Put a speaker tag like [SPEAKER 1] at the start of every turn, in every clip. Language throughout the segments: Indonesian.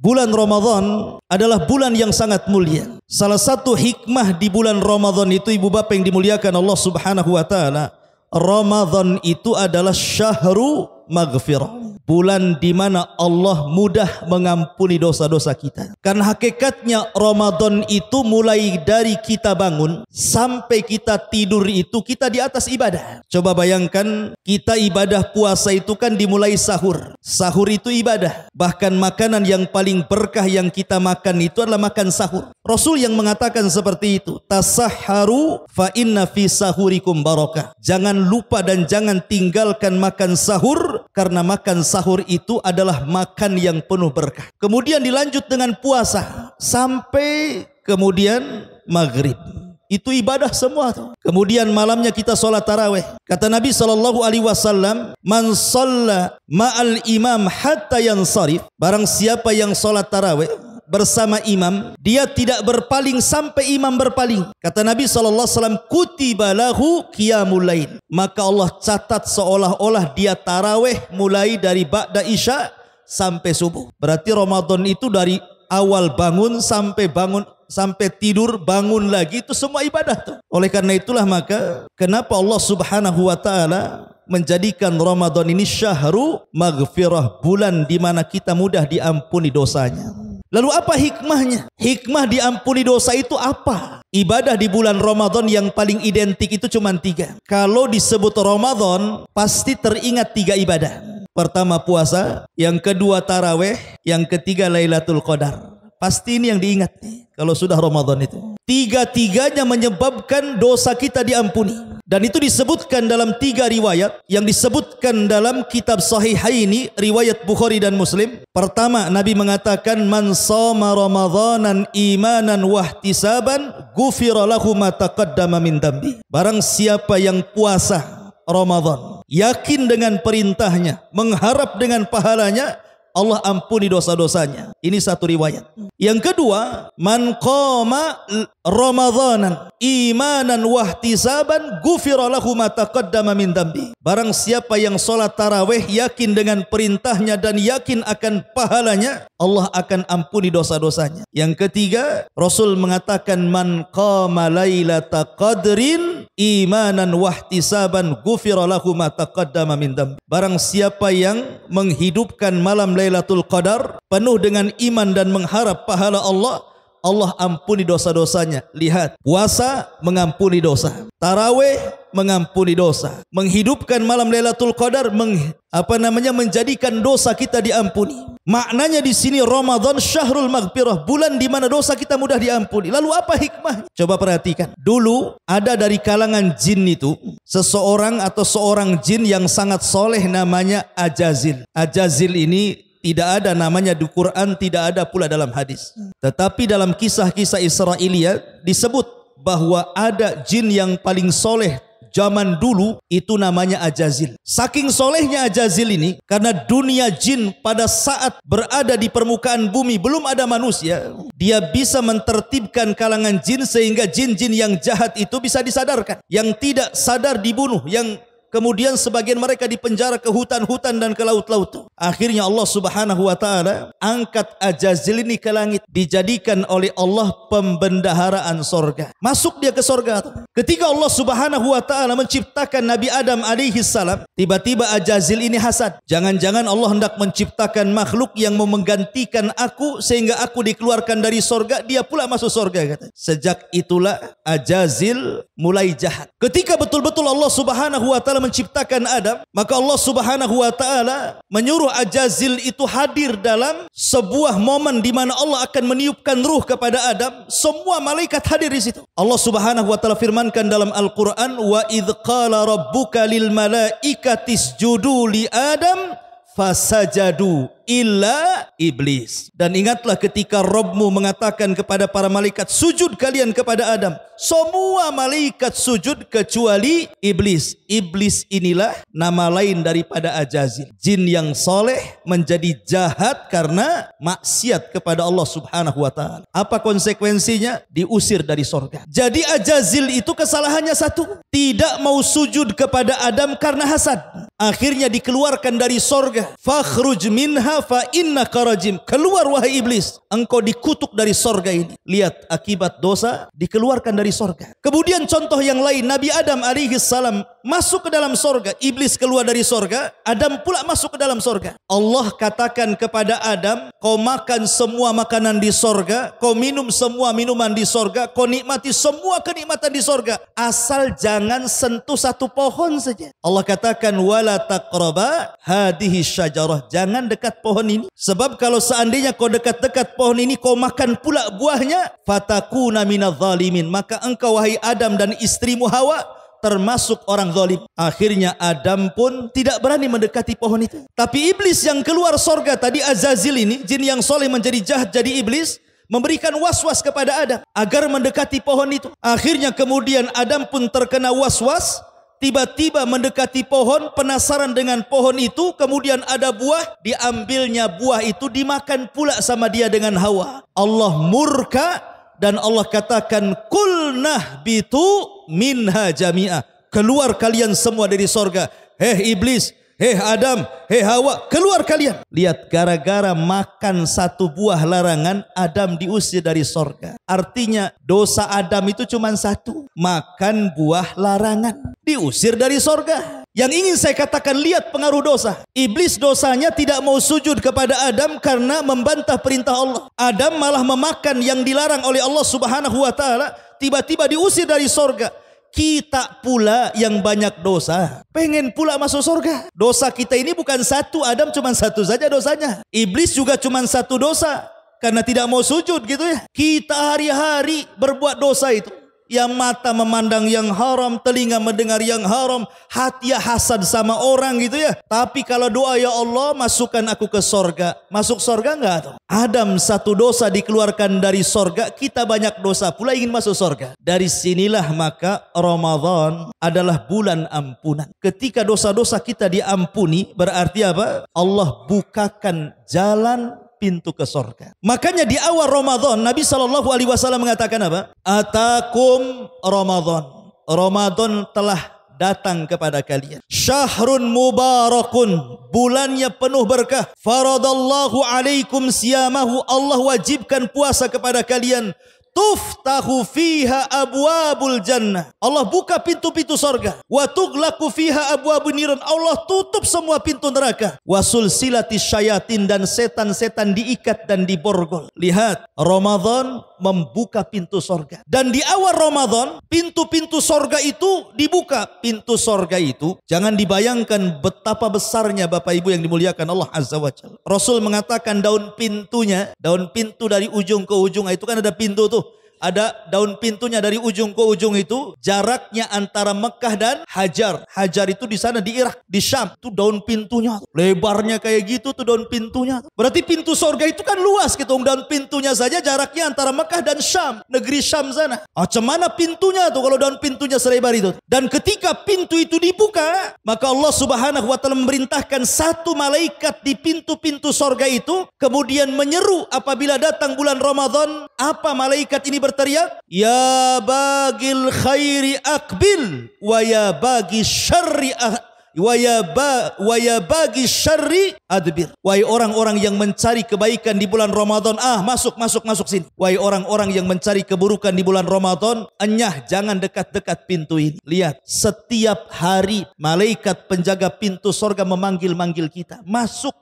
[SPEAKER 1] bulan Ramadan adalah bulan yang sangat mulia. Salah satu hikmah di bulan Ramadan itu, ibu bapak yang dimuliakan Allah Subhanahu wa taala, Ramadan itu adalah syahru maghfirah. Bulan di mana Allah mudah mengampuni dosa-dosa kita. Karena hakikatnya Ramadan itu mulai dari kita bangun sampai kita tidur itu kita di atas ibadah. Coba bayangkan, kita ibadah puasa itu kan dimulai sahur. Sahur itu ibadah. Bahkan makanan yang paling berkah yang kita makan itu adalah makan sahur. Rasul yang mengatakan seperti itu, tasahharu fa inna fi sahurikum barakah. Jangan lupa dan jangan tinggalkan makan sahur, karena makan sahur itu adalah makan yang penuh berkah. Kemudian dilanjut dengan puasa sampai kemudian maghrib. Itu ibadah semua tuh. Kemudian malamnya kita sholat tarawih. Kata Nabi SAW, man shalla ma'al imam hatta yansarif. Barang siapa yang sholat tarawih bersama imam, dia tidak berpaling sampai imam berpaling. Kata Nabi SAW, kutiba lahu qiyamul lail. Maka Allah catat seolah-olah dia tarawih mulai dari ba'da isya sampai subuh. Berarti Ramadan itu dari awal bangun sampai tidur, bangun lagi, itu semua ibadah tuh. Oleh karena itulah maka kenapa Allah Subhanahu wa taala menjadikan Ramadan ini syahru maghfirah, bulan di mana kita mudah diampuni dosanya. Lalu apa hikmahnya? Hikmah diampuni dosa itu apa? Ibadah di bulan Ramadan yang paling identik itu cuma 3. Kalau disebut Ramadan pasti teringat 3 ibadah. Pertama puasa, yang kedua tarawih, yang ketiga Lailatul Qadar. Pasti ini yang diingat nih kalau sudah Ramadan itu. 3-tiganya menyebabkan dosa kita diampuni. Dan itu disebutkan dalam 3 riwayat yang disebutkan dalam kitab Sahihaini, riwayat Bukhari dan Muslim. Pertama, Nabi mengatakan, man shoma Ramadhanan imanan wahtisaban ghufira lahu ma taqaddama min dambi. Barang siapa yang puasa Ramadan, yakin dengan perintahnya, mengharap dengan pahalanya, Allah ampuni dosa-dosanya. Ini satu riwayat. Yang kedua, man qama Ramadhanan imanan wahtisaban ghufira lahu ma taqaddama min dambi. Barang siapa yang salat tarawih yakin dengan perintahnya dan yakin akan pahalanya, Allah akan ampuni dosa-dosanya. Yang ketiga, Rasul mengatakan, man qama lailata qadrin imanan wahtisaban ghufira lahu ma taqaddama min dambi. Barang siapa yang menghidupkan malam Lailatul Qadar penuh dengan iman dan mengharap pahala Allah, Allah ampuni dosa-dosanya. Lihat, puasa mengampuni dosa, tarawih mengampuni dosa, menghidupkan malam Lailatul Qadar menjadikan dosa kita diampuni. Maknanya di sini Ramadan syahrul maghfirah, bulan di mana dosa kita mudah diampuni. Lalu apa hikmah? Coba perhatikan. Dulu ada dari kalangan jin itu seseorang atau seorang jin yang sangat soleh namanya Ajazil. Ajazil ini tidak ada namanya di Quran, tidak ada pula dalam hadis. Tetapi dalam kisah-kisah Israiliyat disebut bahwa ada jin yang paling soleh zaman dulu, itu namanya Ajazil. Saking solehnya Ajazil ini, karena dunia jin pada saat berada di permukaan bumi belum ada manusia, dia bisa mentertibkan kalangan jin sehingga jin-jin yang jahat itu bisa disadarkan. Yang tidak sadar dibunuh, yang kemudian sebagian mereka dipenjara ke hutan-hutan dan ke laut-laut. Akhirnya Allah Subhanahu wa taala angkat Ajazil ini ke langit, dijadikan oleh Allah pembendaharaan sorga. Masuk dia ke sorga. Ketika Allah Subhanahu wa taala menciptakan Nabi Adam alaihi salam, tiba-tiba Ajazil ini hasad. Jangan-jangan Allah hendak menciptakan makhluk yang mau menggantikan aku sehingga aku dikeluarkan dari sorga, dia pula masuk sorga, kata. Sejak itulah Ajazil mulai jahat. Ketika betul-betul Allah Subhanahu wa taala menciptakan Adam, maka Allah Subhanahu wa taala menyuruh Ajazil itu hadir dalam sebuah momen di mana Allah akan meniupkan ruh kepada Adam. Semua malaikat hadir di situ. Allah Subhanahu wa taala firmankan dalam Al-Qur'an, wa idz qala rabbuka lil malaikati isjudu li Adam fasajadu illa iblis. Dan ingatlah ketika Rabbmu mengatakan kepada para malaikat, sujud kalian kepada Adam. Semua malaikat sujud kecuali iblis. Iblis inilah nama lain daripada Ajazil. Jin yang soleh menjadi jahat karena maksiat kepada Allah Subhanahu wa ta'ala. Apa konsekuensinya? Diusir dari sorga. Jadi Ajazil itu kesalahannya satu, tidak mau sujud kepada Adam karena hasad. Akhirnya dikeluarkan dari sorga. Fakhruj minha fa innaka rajim. Keluar wahai iblis, engkau dikutuk dari sorga ini. Lihat akibat dosa dikeluarkan dari sorga. Kemudian contoh yang lain, Nabi Adam alaihi salam masuk ke dalam sorga. Iblis keluar dari sorga, Adam pula masuk ke dalam sorga. Allah katakan kepada Adam, kau makan semua makanan di sorga, kau minum semua minuman di sorga, kau nikmati semua kenikmatan di sorga, asal jangan sentuh satu pohon saja. Allah katakan wala taqraba hadhihi syajarah, jangan dekat pohon ini, sebab kalau seandainya kau dekat-dekat pohon ini kau makan pula buahnya, fatakuna minadh zalimin, maka engkau wahai Adam dan istrimu Hawa termasuk orang zalim. Akhirnya Adam pun tidak berani mendekati pohon itu. Tapi iblis yang keluar sorga tadi, Azazil ini, jin yang soleh menjadi jahat jadi iblis, memberikan was-was kepada Adam agar mendekati pohon itu. Akhirnya kemudian Adam pun terkena was-was, tiba-tiba mendekati pohon, penasaran dengan pohon itu, kemudian ada buah, diambilnya buah itu, dimakan pula sama dia dengan Hawa. Allah murka dan Allah katakan kulnah bitu minha jami'ah, keluar kalian semua dari sorga. Hei iblis, hei Adam, hei Hawa, keluar kalian. Lihat, gara-gara makan satu buah larangan, Adam diusir dari sorga. Artinya dosa Adam itu cuma satu, makan buah larangan, diusir dari sorga. Yang ingin saya katakan, lihat pengaruh dosa. Iblis dosanya tidak mau sujud kepada Adam karena membantah perintah Allah. Adam malah memakan yang dilarang oleh Allah Subhanahu wa taala, tiba-tiba diusir dari sorga. Kita pula yang banyak dosa, pengen pula masuk sorga. Dosa kita ini bukan satu, Adam cuma satu saja dosanya. Iblis juga cuma satu dosa, karena tidak mau sujud gitu ya. Kita hari-hari berbuat dosa itu. Yang mata memandang yang haram, telinga mendengar yang haram, hati hasad sama orang gitu ya. Tapi kalau doa, ya Allah masukkan aku ke sorga, masuk sorga enggak tuh? Adam satu dosa dikeluarkan dari sorga, kita banyak dosa pula ingin masuk sorga. Dari sinilah maka Ramadan adalah bulan ampunan. Ketika dosa-dosa kita diampuni, berarti apa? Allah bukakan jalan pintu ke sorga. Makanya di awal Ramadan Nabi SAW mengatakan apa? Atakum Ramadan. Ramadan telah datang kepada kalian. Syahrun mubarakun, bulannya penuh berkah. Faradallahu alaikum siyamahu, Allah wajibkan puasa kepada kalian. Tuftahu fiha abwabul jannah, Allah buka pintu-pintu sorga. Wa tughlaqu fiha abwabun niran, Allah tutup semua pintu neraka. Wa sulsilatis syayatin, dan setan-setan diikat dan diborgol. Lihat, Ramadan membuka pintu sorga. Dan di awal Ramadan pintu-pintu sorga itu dibuka. Pintu sorga itu jangan dibayangkan betapa besarnya Bapak Ibu yang dimuliakan Allah Azza wa Jalla. Rasul mengatakan daun pintu dari ujung ke ujung itu kan ada pintu tuh. Ada daun pintunya dari ujung ke ujung itu, jaraknya antara Mekah dan Hajar. Hajar itu di sana di Irak, di Syam. Itu daun pintunya, lebarnya kayak gitu tuh daun pintunya. Berarti pintu sorga itu kan luas gitu. Daun pintunya saja jaraknya antara Mekah dan Syam, negeri Syam sana. Macam mana pintunya tuh kalau daun pintunya selebar itu? Dan ketika pintu itu dibuka, maka Allah Subhanahu wa taala memerintahkan satu malaikat di pintu-pintu sorga itu, kemudian menyeru apabila datang bulan Ramadan. Apa malaikat ini berteriak? Ya bagil khairi akbil, wa ya bagi syarri wa ya bagi syarri adbir. Wahai orang-orang yang mencari kebaikan di bulan Ramadan, masuk sini. Wahai orang-orang yang mencari keburukan di bulan Ramadan, enyah, jangan dekat-dekat pintu ini. Lihat, setiap hari malaikat penjaga pintu sorga memanggil-manggil kita. Masuk.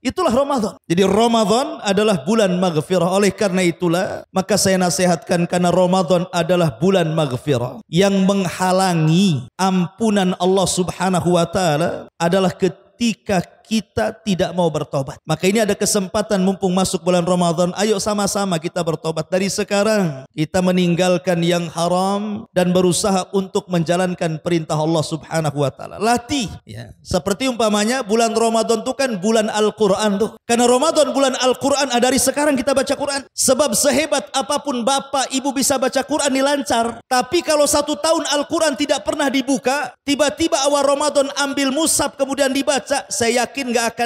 [SPEAKER 1] Itulah Ramadan. Jadi Ramadan adalah bulan maghfirah. Oleh karena itulah maka saya nasihatkan, karena Ramadan adalah bulan maghfirah, yang menghalangi ampunan Allah Subhanahu wa taala adalah ketika kita tidak mau bertobat. Maka ini ada kesempatan mumpung masuk bulan Ramadan, ayo sama-sama kita bertobat. Dari sekarang kita meninggalkan yang haram dan berusaha untuk menjalankan perintah Allah Subhanahu wa taala. Latih ya. Seperti umpamanya bulan Ramadan itu kan bulan Al-Qur'an tuh. Karena Ramadan bulan Al-Qur'an, dari sekarang kita baca Quran. Sebab sehebat apapun bapak ibu bisa baca Quran ini lancar, tapi kalau 1 tahun Al-Qur'an tidak pernah dibuka, tiba-tiba awal Ramadan ambil mushaf kemudian dibaca, saya yakin nggak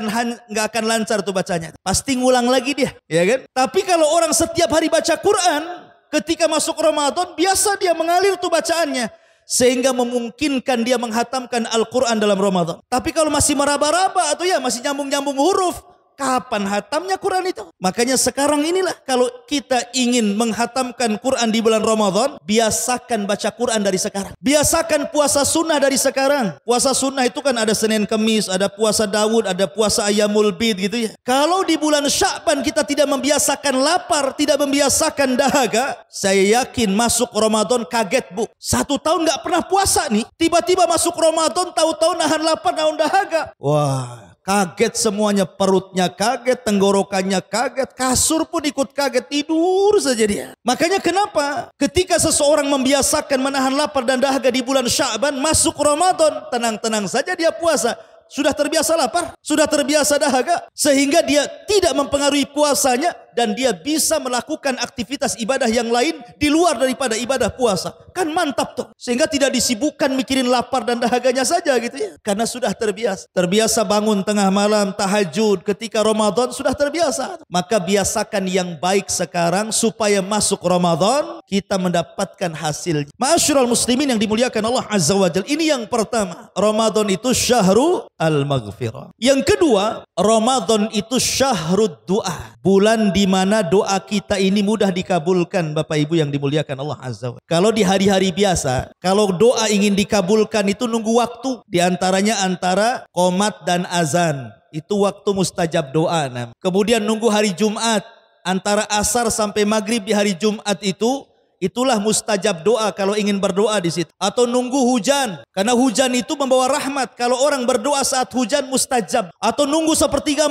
[SPEAKER 1] akan lancar tuh bacanya. Pasti ngulang lagi dia, ya kan? Tapi kalau orang setiap hari baca Quran, ketika masuk Ramadan biasa dia mengalir tuh bacaannya. sehingga memungkinkan dia menghatamkan Al-Quran dalam Ramadan. Tapi kalau masih meraba-raba atau ya masih nyambung-nyambung huruf, kapan hatamnya Quran itu? Makanya sekarang inilah kalau kita ingin menghatamkan Quran di bulan Ramadan, biasakan baca Quran dari sekarang. Biasakan puasa sunnah dari sekarang. Puasa sunnah itu kan ada Senin Kemis, ada puasa Daud, ada puasa Ayyamul Bid gitu ya. Kalau di bulan Sya'ban kita tidak membiasakan lapar, tidak membiasakan dahaga, saya yakin masuk Ramadan kaget bu. 1 tahun gak pernah puasa nih, tiba-tiba masuk Ramadan tahu-tahu nahan lapar, nahan dahaga. Wah, kaget semuanya, perutnya kaget, tenggorokannya kaget, kasur pun ikut kaget, tidur saja dia. Makanya kenapa ketika seseorang membiasakan menahan lapar dan dahaga di bulan Sya'ban, masuk Ramadan, tenang-tenang saja dia puasa. Sudah terbiasa lapar, sudah terbiasa dahaga, sehingga dia tidak mempengaruhi puasanya dan dia bisa melakukan aktivitas ibadah yang lain di luar daripada ibadah puasa. Kan mantap tuh. Sehingga tidak disibukkan mikirin lapar dan dahaganya saja gitu ya. Karena sudah terbiasa. Terbiasa bangun tengah malam, tahajud ketika Ramadan, sudah terbiasa. Maka biasakan yang baik sekarang supaya masuk Ramadan kita mendapatkan hasil. Ma'asyiral muslimin yang dimuliakan Allah Azza wa Jalla. Ini yang pertama. Ramadan itu syahrul al-maghfirah. Yang kedua, Ramadan itu syahrud du'a. Bulan di mana doa kita ini mudah dikabulkan, Bapak Ibu yang dimuliakan Allah Azza wa Jalla. Kalau di hari-hari biasa, kalau doa ingin dikabulkan itu nunggu waktu. Di antaranya antara qomat dan azan. Itu waktu mustajab doa. Kemudian nunggu hari Jumat. Antara asar sampai maghrib di hari Jumat itulah mustajab doa kalau ingin berdoa di situ. Atau nunggu hujan, karena hujan itu membawa rahmat. Kalau orang berdoa saat hujan mustajab. Atau nunggu sepertiga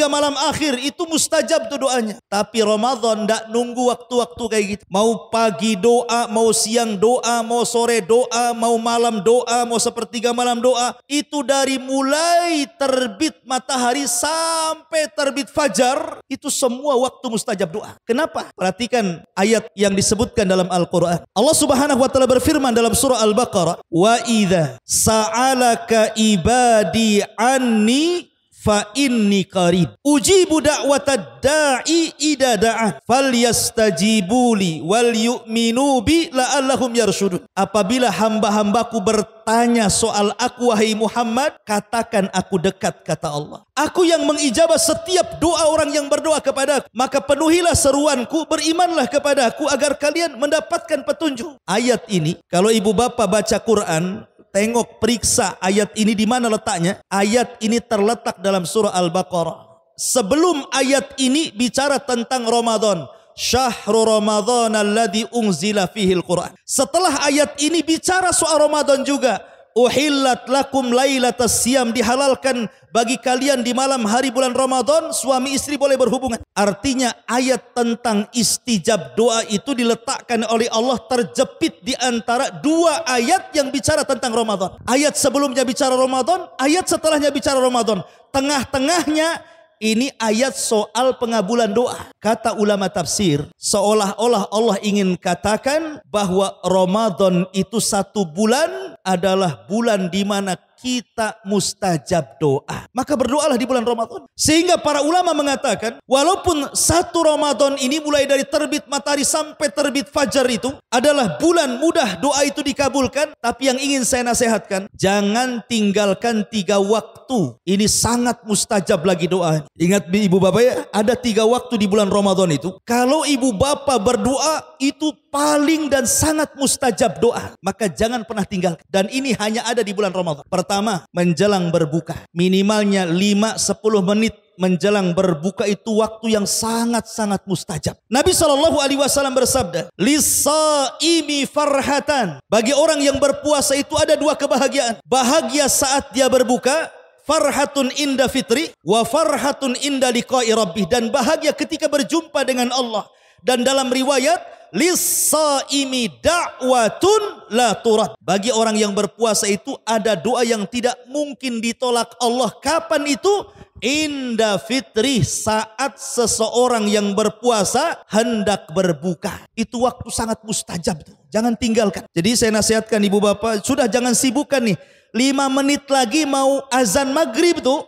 [SPEAKER 1] malam akhir itu mustajab tuh doanya. Tapi Ramadan tidak nunggu waktu-waktu kayak gitu. Mau pagi doa, mau siang doa, mau sore doa, mau malam doa, mau sepertiga malam doa. Itu dari mulai terbit matahari sampai terbit fajar, itu semua waktu mustajab doa. Kenapa? Perhatikan ayat yang disebutkan dalam Al-Quran. Allah Subhanahu wa ta'ala berfirman dalam surah Al-Baqarah, wa idza sa'alaka ibadi anni fa inni qarib ujibu da'watad da'i idza da'an falyastajibuli wal yu'minu bi la'allahum yarshudun. Apabila hamba-hambaku bertanya soal aku wahai Muhammad, katakan aku dekat, kata Allah. Aku yang mengijabah setiap doa orang yang berdoa kepadaku. Maka penuhilah seruanku, berimanlah kepadaku agar kalian mendapatkan petunjuk. Ayat ini kalau ibu bapak baca Quran, tengok, periksa ayat ini di mana letaknya. Ayat ini terletak dalam surah Al-Baqarah. Sebelum ayat ini bicara tentang Ramadan. Syahrul Ramadan alladzi unzila fihil Quran. Setelah ayat ini bicara soal Ramadan juga. Uhillat lakum lailatas siyam, dihalalkan bagi kalian di malam hari bulan Ramadan suami istri boleh berhubungan. Artinya ayat tentang istijab doa itu diletakkan oleh Allah terjepit di antara dua ayat yang bicara tentang Ramadan. Ayat sebelumnya bicara Ramadan, ayat setelahnya bicara Ramadan. Tengah-tengahnya ini ayat soal pengabulan doa. Kata ulama tafsir, seolah-olah Allah ingin katakan bahwa Ramadan itu 1 bulan adalah bulan di mana kita mustajab doa. Maka berdoalah di bulan Ramadan. Sehingga para ulama mengatakan, walaupun 1 Ramadan ini mulai dari terbit matahari sampai terbit fajar itu adalah bulan mudah doa itu dikabulkan, tapi yang ingin saya nasihatkan, jangan tinggalkan 3 waktu. Ini sangat mustajab lagi doa. Ingat ibu bapak ya, ada 3 waktu di bulan Ramadan itu. Kalau ibu bapak berdoa itu paling dan sangat mustajab doa, maka jangan pernah tinggalkan. Dan ini hanya ada di bulan Ramadan. Pertama, menjelang berbuka. Minimalnya 5-10 menit menjelang berbuka itu waktu yang sangat-sangat mustajab. Nabi SAW bersabda, "Lis-shaimi farhatan." Bagi orang yang berpuasa itu ada 2 kebahagiaan. Bahagia saat dia berbuka, farhatun inda fitri, wa farhatun inda liqa'i rabbih. Dan bahagia ketika berjumpa dengan Allah. Dan dalam riwayat, lis-shaimi da'watun la turad. Bagi orang yang berpuasa itu ada doa yang tidak mungkin ditolak Allah. Kapan itu? Inda fitri, saat seseorang yang berpuasa hendak berbuka. Itu waktu sangat mustajab. Jangan tinggalkan. Jadi saya nasihatkan ibu bapak, sudah jangan sibukkan nih. 5 menit lagi mau azan maghrib tuh.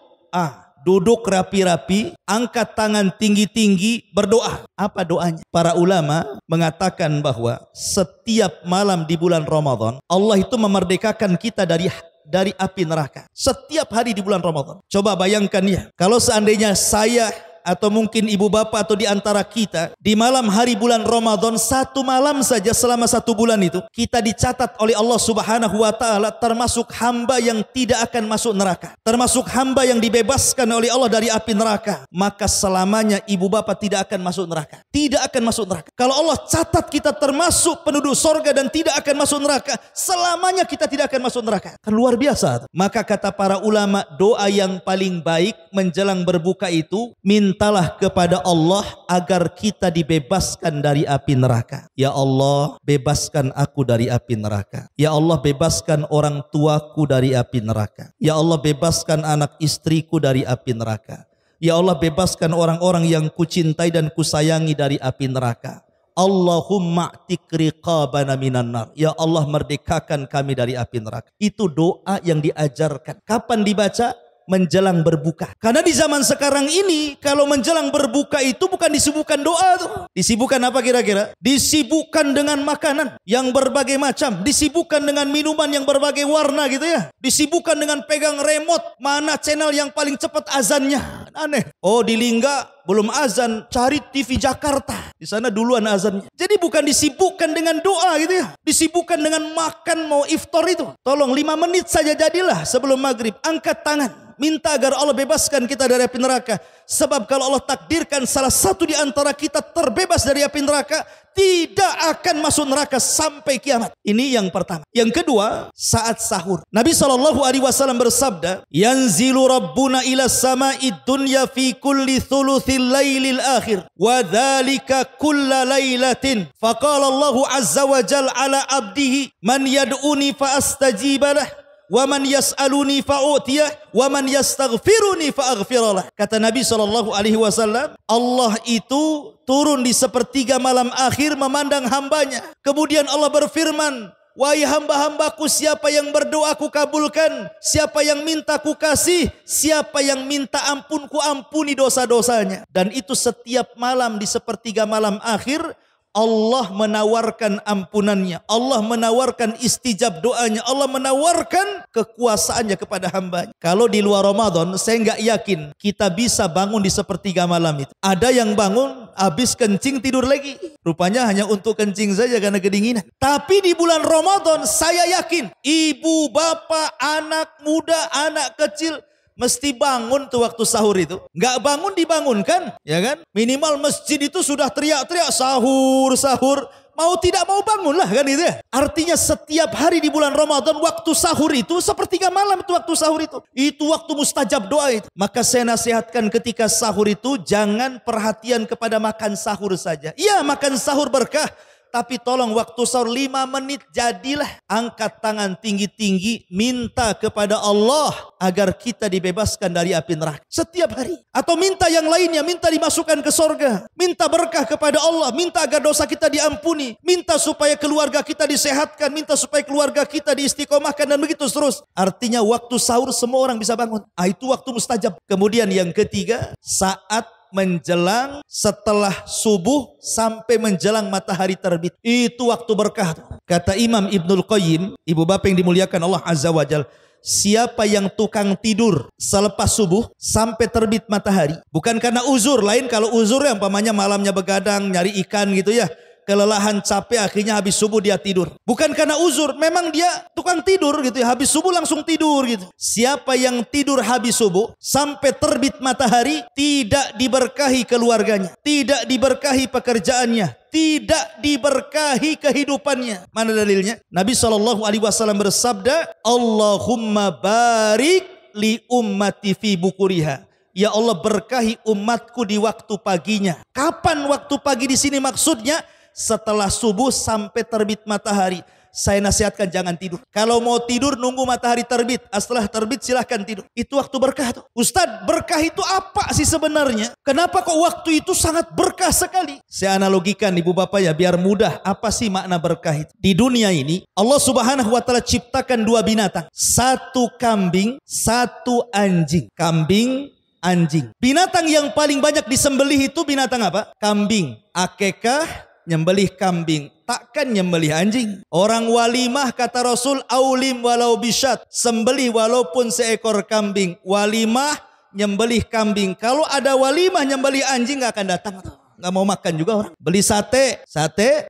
[SPEAKER 1] duduk rapi-rapi, angkat tangan tinggi-tinggi, berdoa. Apa doanya? Para ulama mengatakan bahwa setiap malam di bulan Ramadan, Allah itu memerdekakan kita dari api neraka. Setiap hari di bulan Ramadan. Coba bayangkan ya, kalau seandainya saya atau mungkin ibu bapak atau di antara kita di malam hari bulan Ramadan, satu malam saja selama satu bulan itu kita dicatat oleh Allah Subhanahu wa taala termasuk hamba yang tidak akan masuk neraka, termasuk hamba yang dibebaskan oleh Allah dari api neraka, maka selamanya ibu bapak tidak akan masuk neraka. Tidak akan masuk neraka. Kalau Allah catat kita termasuk penduduk sorga dan tidak akan masuk neraka, selamanya kita tidak akan masuk neraka. Kan luar biasa. Maka kata para ulama, doa yang paling baik menjelang berbuka itu, mintalah kepada Allah agar kita dibebaskan dari api neraka. Ya Allah, bebaskan aku dari api neraka. Ya Allah, bebaskan orang tuaku dari api neraka. Ya Allah, bebaskan anak istriku dari api neraka. Ya Allah, bebaskan orang-orang yang kucintai dan kusayangi dari api neraka. Allahumma a'tik riqabana minan nar. Ya Allah, merdekakan kami dari api neraka. Itu doa yang diajarkan. Kapan dibaca? Menjelang berbuka. Karena di zaman sekarang ini kalau menjelang berbuka itu bukan disibukkan doa tuh. Disibukkan apa kira-kira? Disibukkan dengan makanan yang berbagai macam, disibukkan dengan minuman yang berbagai warna gitu ya. Disibukkan dengan pegang remote, mana channel yang paling cepat azannya. Aneh. Oh, di Lingga belum azan, cari TV Jakarta. Di sana duluan azannya. Jadi bukan disibukkan dengan doa gitu ya. Disibukkan dengan makan mau iftar itu. Tolong 5 menit saja jadilah sebelum maghrib. Angkat tangan. Minta agar Allah bebaskan kita dari api neraka. Sebab kalau Allah takdirkan salah satu di antara kita terbebas dari api neraka, tidak akan masuk neraka sampai kiamat. Ini yang pertama. Yang kedua, saat sahur. Nabi SAW bersabda, yanzilu rabbuna ila sama'id dunya fi kulli thuluthil lailil akhir. Wa dhalika kulla laylatin. Faqala Allahu azza wa jal ala abdihi, man yad'uni fa astajibalah. Wa man yas'aluni fa'utiyah wa man yastaghfiruni fa'aghfiralah. Kata Nabi SAW, Allah itu turun di sepertiga malam akhir memandang hambanya. Kemudian Allah berfirman, wahai hamba-hambaku, siapa yang berdoa ku kabulkan, siapa yang minta ku kasih, siapa yang minta ampun ku ampuni dosa-dosanya. Dan itu setiap malam di sepertiga malam akhir Allah menawarkan ampunannya, Allah menawarkan istijab doanya, Allah menawarkan kekuasaannya kepada hambanya. Kalau di luar Ramadan, saya nggak yakin kita bisa bangun di sepertiga malam itu. Ada yang bangun habis kencing tidur lagi, rupanya hanya untuk kencing saja karena kedinginan. Tapi di bulan Ramadan saya yakin ibu, bapak, anak muda, anak kecil mesti bangun tuh waktu sahur itu. Nggak bangun dibangunkan, ya kan? Minimal masjid itu sudah teriak-teriak sahur, sahur. Mau tidak mau bangunlah kan itu ya. Artinya setiap hari di bulan Ramadan waktu sahur itu sepertiga malam itu waktu sahur itu. Itu waktu mustajab doa itu. Maka saya nasihatkan ketika sahur itu jangan perhatian kepada makan sahur saja. Iya, makan sahur berkah. Tapi tolong waktu sahur 5 menit jadilah angkat tangan tinggi-tinggi, minta kepada Allah agar kita dibebaskan dari api neraka setiap hari. Atau minta yang lainnya, minta dimasukkan ke sorga, minta berkah kepada Allah, minta agar dosa kita diampuni, minta supaya keluarga kita disehatkan, minta supaya keluarga kita diistiqomahkan dan begitu terus. Artinya waktu sahur semua orang bisa bangun. Itu waktu mustajab. Kemudian yang ketiga, saat menjelang setelah subuh sampai menjelang matahari terbit. Itu waktu berkah. Kata Imam Ibnul Qayyim, ibu bapak yang dimuliakan Allah Azza wa Jal, siapa yang tukang tidur selepas subuh sampai terbit matahari, bukan karena uzur lain. Kalau uzur yang umpamanya malamnya begadang nyari ikan gitu ya, kelelahan capek akhirnya habis subuh dia tidur. Bukan karena uzur, memang dia tukang tidur gitu ya, habis subuh langsung tidur gitu. Siapa yang tidur habis subuh sampai terbit matahari, tidak diberkahi keluarganya, tidak diberkahi pekerjaannya, tidak diberkahi kehidupannya. Mana dalilnya? Nabi SAW bersabda, Allahumma barik li ummati fi bukuriha. Ya Allah, berkahi umatku di waktu paginya. Kapan waktu pagi di sini maksudnya? Setelah subuh sampai terbit matahari. Saya nasihatkan jangan tidur. Kalau mau tidur nunggu matahari terbit. Setelah terbit silahkan tidur. Itu waktu berkah tuh. Ustadz, berkah itu apa sih sebenarnya? Kenapa kok waktu itu sangat berkah sekali? Saya analogikan ibu bapak ya biar mudah. Apa sih makna berkah itu? Di dunia ini Allah Subhanahu wa ta'ala ciptakan 2 binatang. 1 kambing, 1 anjing. Kambing anjing. Binatang yang paling banyak disembelih itu binatang apa? Kambing. Akekah nyembelih kambing, takkan nyembelih anjing. Orang walimah kata Rasul, aulim walau bisyat, sembelih walaupun seekor kambing. Walimah nyembelih kambing. Kalau ada walimah nyembelih anjing gak akan datang. Nggak mau makan juga orang. Beli sate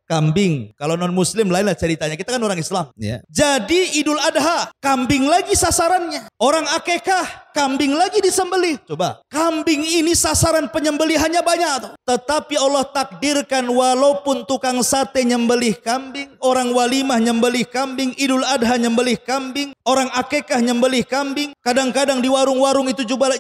[SPEAKER 1] kambing. Kalau non muslim lain lah ceritanya. Kita kan orang Islam. Ya. Jadi Idul Adha kambing lagi sasarannya. Orang akekah kambing lagi disembelih. Coba kambing ini sasaran penyembelihannya banyak tuh. Tetapi Allah takdirkan walaupun tukang sate nyembelih kambing, orang walimah nyembelih kambing, Idul Adha nyembelih kambing, orang akekah nyembelih kambing. Kadang-kadang di warung-warung itu juga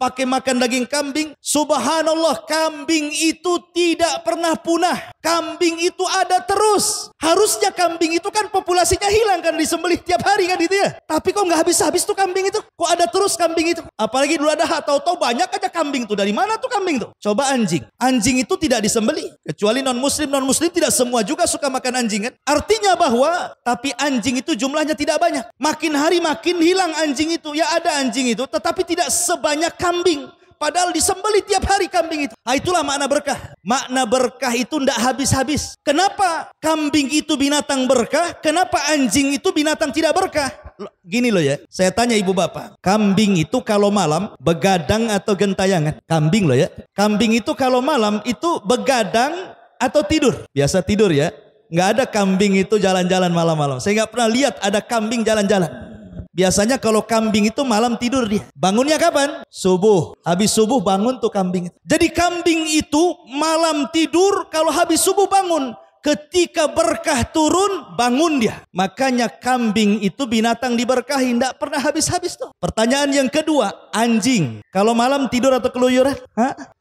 [SPEAKER 1] pakai makan daging kambing. Subhanallah, kambing itu tidak pernah punah. Kambing itu ada terus. Harusnya kambing itu kan populasinya hilang kan, disembelih tiap hari kan gitu ya. Tapi kok nggak habis-habis tuh kambing itu? Kok ada terus kambing itu? Apalagi dulu ada tahu-tahu banyak aja kambing tuh. Dari mana tuh kambing tuh? Coba anjing. Anjing itu tidak disembelih. Kecuali non-muslim tidak semua juga suka makan anjing kan. Artinya bahwa tapi anjing itu jumlahnya tidak banyak. Makin hari makin hilang anjing itu. Ya ada anjing itu tetapi tidak sebanyak kambing. Padahal disembelih tiap hari kambing itu. Nah, itulah makna berkah. Makna berkah itu tidak habis-habis. Kenapa kambing itu binatang berkah? Kenapa anjing itu binatang tidak berkah? Gini loh ya. Saya tanya ibu bapak. Kambing itu kalau malam begadang atau gentayangan? Kambing loh ya. Kambing itu kalau malam itu begadang atau tidur? Biasa tidur ya. Nggak ada kambing itu jalan-jalan malam-malam. Saya nggak pernah lihat ada kambing jalan-jalan. Biasanya kalau kambing itu malam tidur dia. Bangunnya kapan? Subuh. Habis subuh bangun tuh kambing. Jadi kambing itu malam tidur, kalau habis subuh bangun. Ketika berkah turun, bangun dia. Makanya kambing itu binatang diberkahi, tidak pernah habis-habis tuh. Pertanyaan yang kedua, anjing. Kalau malam tidur atau keluyuran?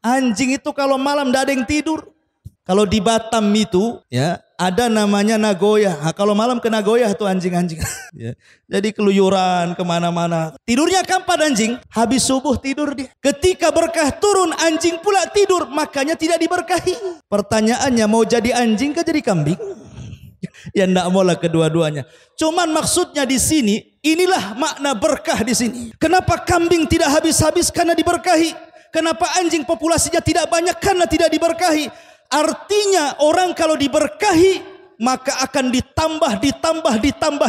[SPEAKER 1] Anjing itu kalau malam tidak ada yang tidur. Kalau di Batam itu ya ada namanya Nagoya. Kalau malam ke Nagoya tuh anjing-anjing. Ya. Jadi keluyuran kemana-mana. Tidurnya kapan anjing? Habis subuh tidur dia. Ketika berkah turun anjing pula tidur. Makanya tidak diberkahi. Pertanyaannya mau jadi anjing kah jadi kambing? Ya enggak maulah kedua-duanya. Cuman maksudnya di sini inilah makna berkah di sini. Kenapa kambing tidak habis-habis? Karena diberkahi. Kenapa anjing populasinya tidak banyak? Karena tidak diberkahi. Artinya orang kalau diberkahi maka akan ditambah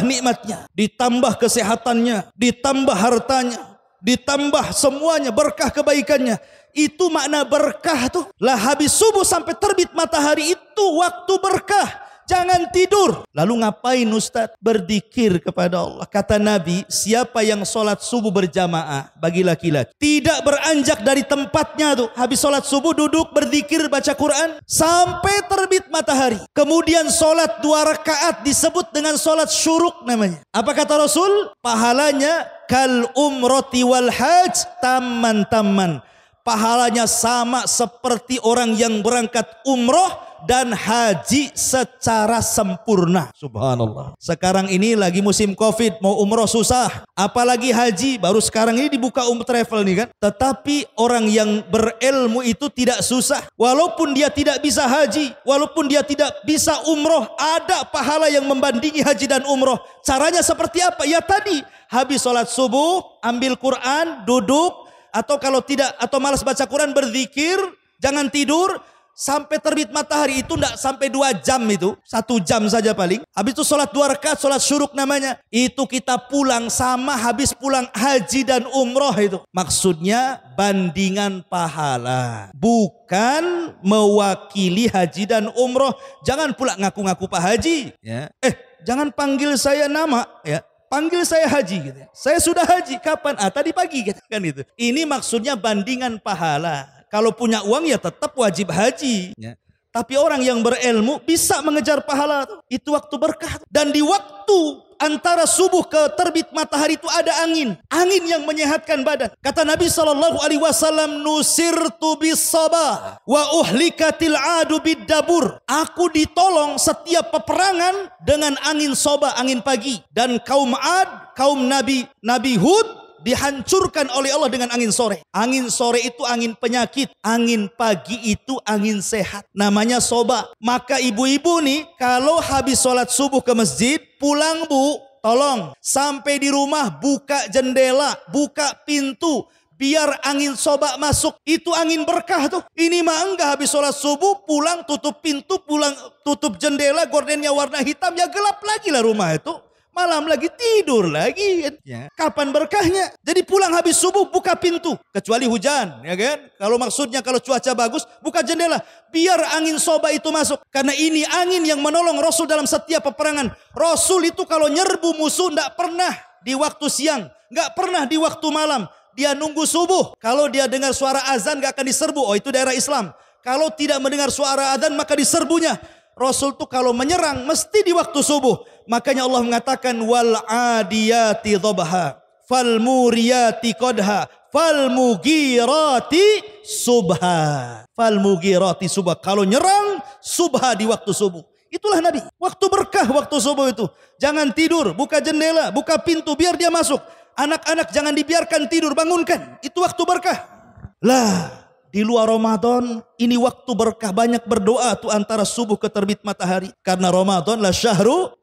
[SPEAKER 1] nikmatnya, ditambah kesehatannya, ditambah hartanya, ditambah semuanya berkah kebaikannya. Itu makna berkah tuh. Lah habis subuh sampai terbit matahari itu waktu berkah. Jangan tidur. Lalu ngapain Ustaz? Berzikir kepada Allah. Kata Nabi, siapa yang sholat subuh berjamaah bagi laki-laki, tidak beranjak dari tempatnya tuh. Habis sholat subuh duduk berzikir baca Quran sampai terbit matahari. Kemudian sholat 2 rakaat disebut dengan sholat syuruk namanya. Apa kata Rasul? Pahalanya kal umroti wal hajj tamman. Pahalanya sama seperti orang yang berangkat umroh dan haji secara sempurna. Subhanallah. Sekarang ini lagi musim Covid, mau umroh susah. Apalagi haji, baru sekarang ini dibuka travel nih kan. Tetapi orang yang berilmu itu tidak susah. Walaupun dia tidak bisa haji, walaupun dia tidak bisa umroh, ada pahala yang membandingi haji dan umroh. Caranya seperti apa? Ya tadi, habis sholat subuh, ambil Quran, duduk. Atau kalau tidak, atau malas baca Quran, berzikir, jangan tidur. Sampai terbit matahari itu tidak sampai 2 jam itu. 1 jam saja paling. Habis itu sholat 2 rakaat, sholat syuruk namanya. Itu kita pulang sama habis pulang haji dan umroh itu. Maksudnya bandingan pahala. Bukan mewakili haji dan umroh. Jangan pula ngaku-ngaku Pak Haji. Ya. Jangan panggil saya nama. Ya. Panggil saya haji gitu. Saya sudah haji. Kapan? Tadi pagi gitu kan itu. Ini maksudnya bandingan pahala. Kalau punya uang ya tetap wajib haji. Ya. Tapi orang yang berilmu bisa mengejar pahala. Itu waktu berkah. Dan di waktu antara subuh ke terbit matahari itu ada angin. Angin yang menyehatkan badan. Kata Nabi SAW, nusirtu bis-sabah wa uhlikatil adu bid-dabur. Aku ditolong setiap peperangan dengan angin soba, angin pagi. Dan kaum Ad, kaum Nabi Hud, dihancurkan oleh Allah dengan angin sore. Angin sore itu angin penyakit. Angin pagi itu angin sehat. Namanya soba. Maka ibu-ibu nih kalau habis sholat subuh ke masjid, pulang bu, tolong sampai di rumah buka jendela, buka pintu. biar angin sobak masuk. Itu angin berkah tuh. Ini mah enggak, habis sholat subuh pulang tutup pintu, pulang tutup jendela, gordennya warna hitam, ya gelap lagi lah rumah itu. Malam lagi tidur lagi. Ya. Kapan berkahnya? Jadi pulang habis subuh buka pintu. Kecuali hujan, ya kan? Kalau maksudnya kalau cuaca bagus, buka jendela. Biar angin soba itu masuk. Karena ini angin yang menolong Rasul dalam setiap peperangan. Rasul itu kalau nyerbu musuh tidak pernah di waktu siang. Nggak pernah di waktu malam. Dia nunggu subuh. Kalau dia dengar suara azan nggak akan diserbu. Oh, itu daerah Islam. Kalau tidak mendengar suara azan maka diserbunya. Rasul tuh kalau menyerang mesti di waktu subuh. Makanya Allah mengatakan wal adiyati dhabha, fal muriyati qadha, fal mugirati subha. Fal mugirati subha. Kalau nyerang subha di waktu subuh. Itulah Nabi. Waktu berkah waktu subuh itu. Jangan tidur, buka jendela, buka pintu biar dia masuk. Anak-anak jangan dibiarkan tidur, bangunkan. Itu waktu berkah. Lah, di luar Ramadan, ini waktu berkah, banyak berdoa tuh antara subuh ke terbit matahari. Karena Ramadan lah syahrul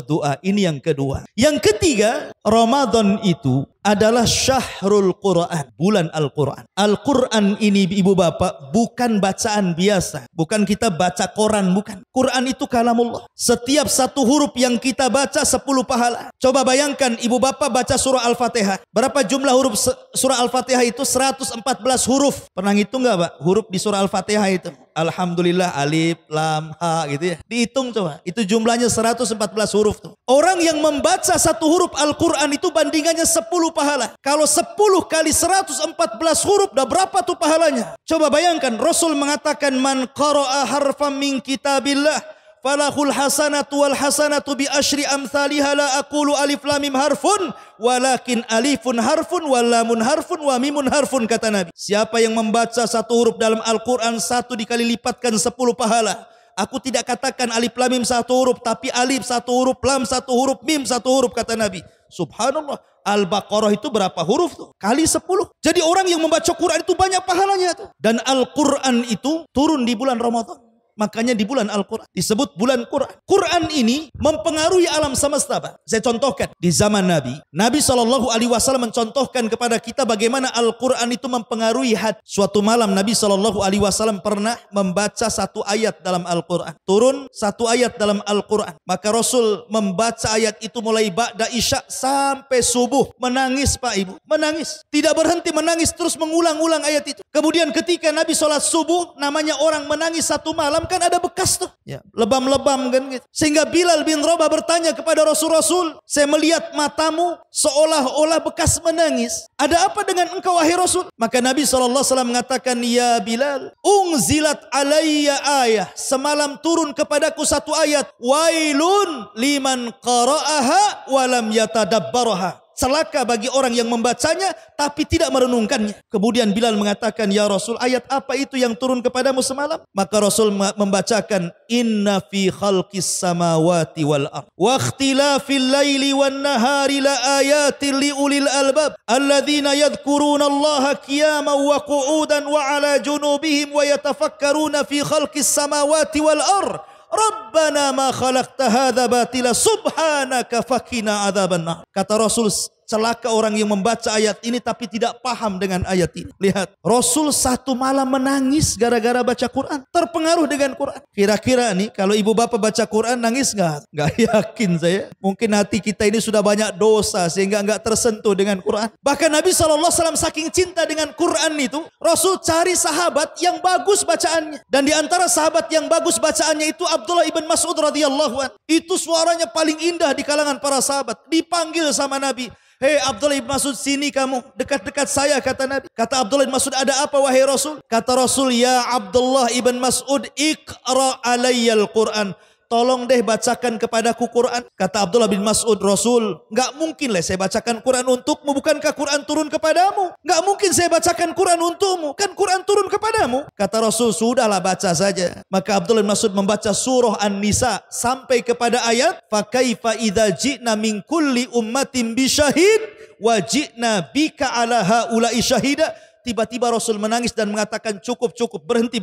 [SPEAKER 1] doa. Ini yang kedua. Yang ketiga, Ramadan itu adalah syahrul Quran, bulan Al-Quran. Al-Quran ini ibu bapak bukan bacaan biasa. Bukan kita baca Quran, bukan. Quran itu kalamullah. Setiap satu huruf yang kita baca 10 pahala. Coba bayangkan ibu bapak baca surah Al-Fatihah. Berapa jumlah huruf surah Al-Fatihah itu? 114 huruf. Pernah ngitung gak pak? Huruf di surah Al-Fatihah itu. Alhamdulillah, alif, lam, ha gitu ya. Dihitung coba. Itu jumlahnya 114 huruf tuh. Orang yang membaca satu huruf Al-Quran itu bandingannya 10 pahala. Kalau 10 kali 114 huruf, dah berapa tuh pahalanya? Coba bayangkan, Rasul mengatakan man qara'a harfan min kitabillah falahul hasanatu wal hasanatu bi asyri amsalihha la aqulu alif lam mim harfun walakin alifun harfun wal lamun harfun wa mimun harfun, kata Nabi. Siapa yang membaca satu huruf dalam Al-Quran, 1 dikali lipatkan 10 pahala. Aku tidak katakan alif lam mim 1 huruf, tapi alif 1 huruf, lam 1 huruf, mim 1 huruf, kata Nabi. Subhanallah. Al-Baqarah itu berapa huruf tuh? Kali 10. Jadi orang yang membaca Quran itu banyak pahalanya tuh. Dan Al-Quran itu turun di bulan Ramadan. Makanya di bulan Al-Quran disebut bulan Quran. Quran ini mempengaruhi alam semesta, Pak. Saya contohkan di zaman Nabi. Nabi SAW mencontohkan kepada kita bagaimana Al-Quran itu mempengaruhi hati. Suatu malam Nabi SAW pernah membaca satu ayat dalam Al-Quran. Turun satu ayat dalam Al-Quran. Maka Rasul membaca ayat itu mulai ba'da isya sampai subuh. Menangis Pak Ibu. Menangis. Tidak berhenti menangis, terus mengulang-ulang ayat itu. Kemudian ketika Nabi sholat subuh, namanya orang menangis satu malam kan ada bekas tuh. Ya, lebam-lebam kan gitu. Sehingga Bilal bin Rabah bertanya kepada Rasul, saya melihat matamu seolah-olah bekas menangis. Ada apa dengan engkau wahai Rasul? Maka Nabi SAW mengatakan, ya Bilal, unzilat alayya ayah. Semalam turun kepadaku satu ayat. Wailun liman qara'aha walam yatadabbaraha. Celaka bagi orang yang membacanya tapi tidak merenungkannya. Kemudian Bilal mengatakan, ya Rasul, ayat apa itu yang turun kepadamu semalam? Maka Rasul membacakan, inna fi khalqis samawati wal ard wa ikhtilafil laili wan nahari la ayatin li ulil albab alladzina yadhkuruna Allaha qiyaman wa qu'udan wa ala junubihim wa yatafakkaruna fi khalqis samawati wal ard. Rabbana ma khalaqta hadza batila subhanaka faqina adzabannar. Kata Rasul, celaka orang yang membaca ayat ini tapi tidak paham dengan ayat ini. Lihat, Rasul satu malam menangis gara-gara baca Quran. Terpengaruh dengan Quran. Kira-kira nih kalau ibu bapak baca Quran nangis nggak? Nggak yakin saya. Mungkin hati kita ini sudah banyak dosa sehingga nggak tersentuh dengan Quran. Bahkan Nabi SAW saking cinta dengan Quran itu, Rasul cari sahabat yang bagus bacaannya. Dan di antara sahabat yang bagus bacaannya itu Abdullah ibn Mas'ud radhiyallahu anhu. Itu suaranya paling indah di kalangan para sahabat. Dipanggil sama Nabi. Hei Abdullah ibn Mas'ud, sini kamu, dekat-dekat saya, kata Nabi. Kata Abdullah ibn Mas'ud, ada apa wahai Rasul? Kata Rasul, ya Abdullah ibn Mas'ud, iqra alayyal Quran. Tolong deh bacakan kepadaku Quran. Kata Abdullah bin Mas'ud, Rasul, gak mungkin lah saya bacakan Quran untukmu. Bukankah Quran turun kepadamu? Gak mungkin saya bacakan Quran untukmu. Kan Quran turun kepadamu. Kata Rasul, sudahlah baca saja. Maka Abdullah bin Mas'ud membaca surah An-Nisa sampai kepada ayat, fakaifa idza ji'na min kulli ummatin bisyahid wa ji'na bika ala haula'i syahida. Tiba-tiba Rasul menangis dan mengatakan cukup, berhenti.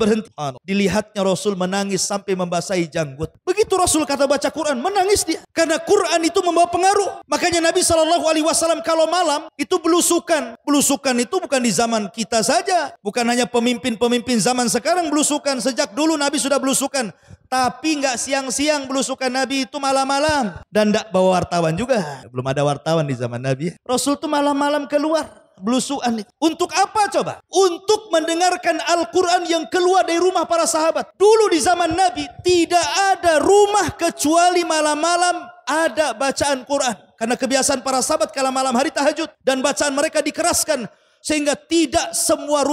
[SPEAKER 1] Dilihatnya Rasul menangis sampai membasahi janggut. Begitu Rasul kata baca Quran, menangis dia. Karena Quran itu membawa pengaruh. Makanya Nabi SAW kalau malam itu belusukan. Belusukan itu bukan di zaman kita saja. Bukan hanya pemimpin-pemimpin zaman sekarang belusukan. Sejak dulu Nabi sudah belusukan. Tapi nggak siang-siang belusukan Nabi itu malam-malam. Dan nggak bawa wartawan juga. Belum ada wartawan di zaman Nabi. Rasul itu malam-malam keluar. Belusuan itu. Untuk apa coba? Untuk mendengarkan Al-Quran yang keluar dari rumah para sahabat. Dulu di zaman Nabi tidak ada rumah kecuali malam-malam ada bacaan Quran. Karena kebiasaan para sahabat kala malam hari tahajud dan bacaan mereka dikeraskan. Sehingga tidak semua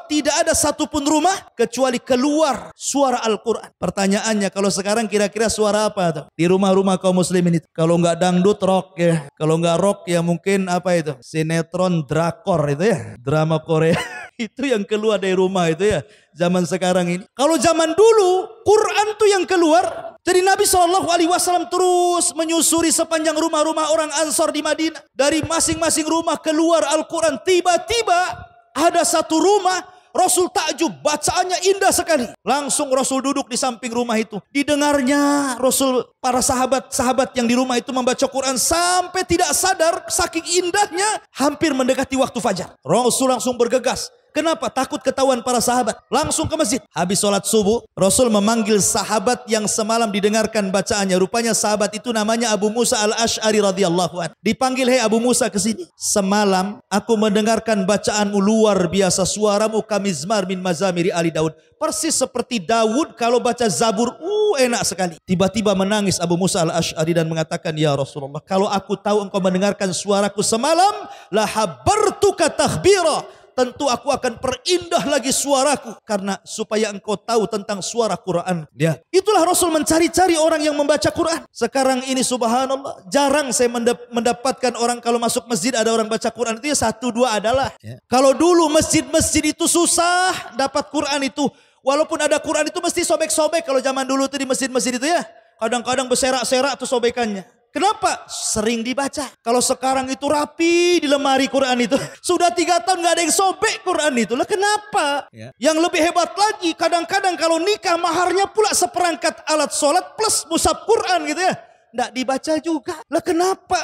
[SPEAKER 1] tidak ada satupun rumah kecuali keluar suara Al-Quran. Pertanyaannya, kalau sekarang kira-kira suara apa tuh? Di rumah-rumah kaum muslimin itu. Kalau nggak dangdut, rock ya. Kalau nggak rock ya mungkin apa itu? Sinetron, drakor itu ya. Drama Korea. Itu yang keluar dari rumah itu ya. Zaman sekarang ini. Kalau zaman dulu, Quran tuh yang keluar. Jadi Nabi SAW terus menyusuri sepanjang rumah-rumah orang Ansor di Madinah. Dari masing-masing rumah keluar Al-Quran. Tiba-tiba ada satu rumah, Rasul takjub, bacaannya indah sekali. Langsung Rasul duduk di samping rumah itu. Didengarnya Rasul, para sahabat-sahabat yang di rumah itu membaca Quran sampai tidak sadar saking indahnya hampir mendekati waktu fajar. Rasul langsung bergegas. Kenapa? Takut ketahuan para sahabat. Langsung ke masjid. Habis sholat subuh, Rasul memanggil sahabat yang semalam didengarkan bacaannya. Rupanya sahabat itu namanya Abu Musa al-Ash'ari radhiyallahu anhu. Dipanggil, hei Abu Musa ke sini. Semalam aku mendengarkan bacaanmu luar biasa. Suaramu kamizmar min mazamiri Ali Daud. Persis seperti Daud kalau baca Zabur. Enak sekali. Tiba-tiba menangis Abu Musa al-Ash'ari dan mengatakan, ya Rasulullah, kalau aku tahu engkau mendengarkan suaraku semalam, la habartuka takhbira. Tentu aku akan perindah lagi suaraku. Karena supaya engkau tahu tentang suara Quran. Ya. Itulah Rasul mencari-cari orang yang membaca Quran. Sekarang ini subhanallah. Jarang saya mendapatkan orang kalau masuk masjid ada orang baca Quran. Itu ya 1-2 adalah. Ya. Kalau dulu masjid-masjid itu susah dapat Quran itu. Walaupun ada Quran itu mesti sobek-sobek. Kalau zaman dulu itu di masjid-masjid itu ya. Kadang-kadang berserak-serak tuh sobekannya. Kenapa? Sering dibaca. Kalau sekarang itu rapi di lemari Quran itu. Sudah 3 tahun gak ada yang sobek Quran itu. Lah kenapa? Ya. Yang lebih hebat lagi. Kadang-kadang kalau nikah maharnya pula seperangkat alat sholat plus mushaf Quran gitu ya. Nggak dibaca juga. Lah kenapa?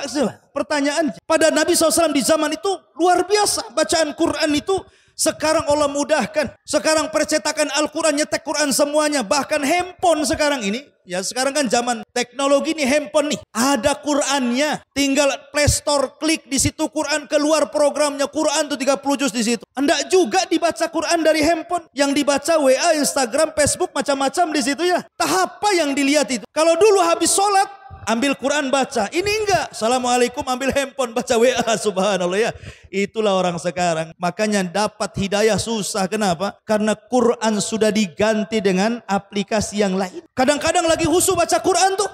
[SPEAKER 1] Pertanyaan. Pada Nabi SAW di zaman itu luar biasa. Bacaan Quran itu. Sekarang Allah mudahkan. Sekarang percetakan Al-Quran, nyetek Quran semuanya. Bahkan handphone sekarang ini. Ya sekarang kan zaman teknologi nih, handphone nih. Ada Qurannya. Tinggal Play Store klik di situ Quran, keluar programnya Quran tuh 30 juz di situ. Enggak juga dibaca Quran dari handphone. Yang dibaca WA, Instagram, Facebook macam-macam di situ ya. Tahap apa yang dilihat itu? Kalau dulu habis sholat ambil Quran baca. Ini enggak. Assalamualaikum ambil handphone baca WA. Subhanallah ya. Itulah orang sekarang. Makanya dapat hidayah susah. Kenapa? Karena Quran sudah diganti dengan aplikasi yang lain. Kadang-kadang lagi khusyuk baca Quran tuh.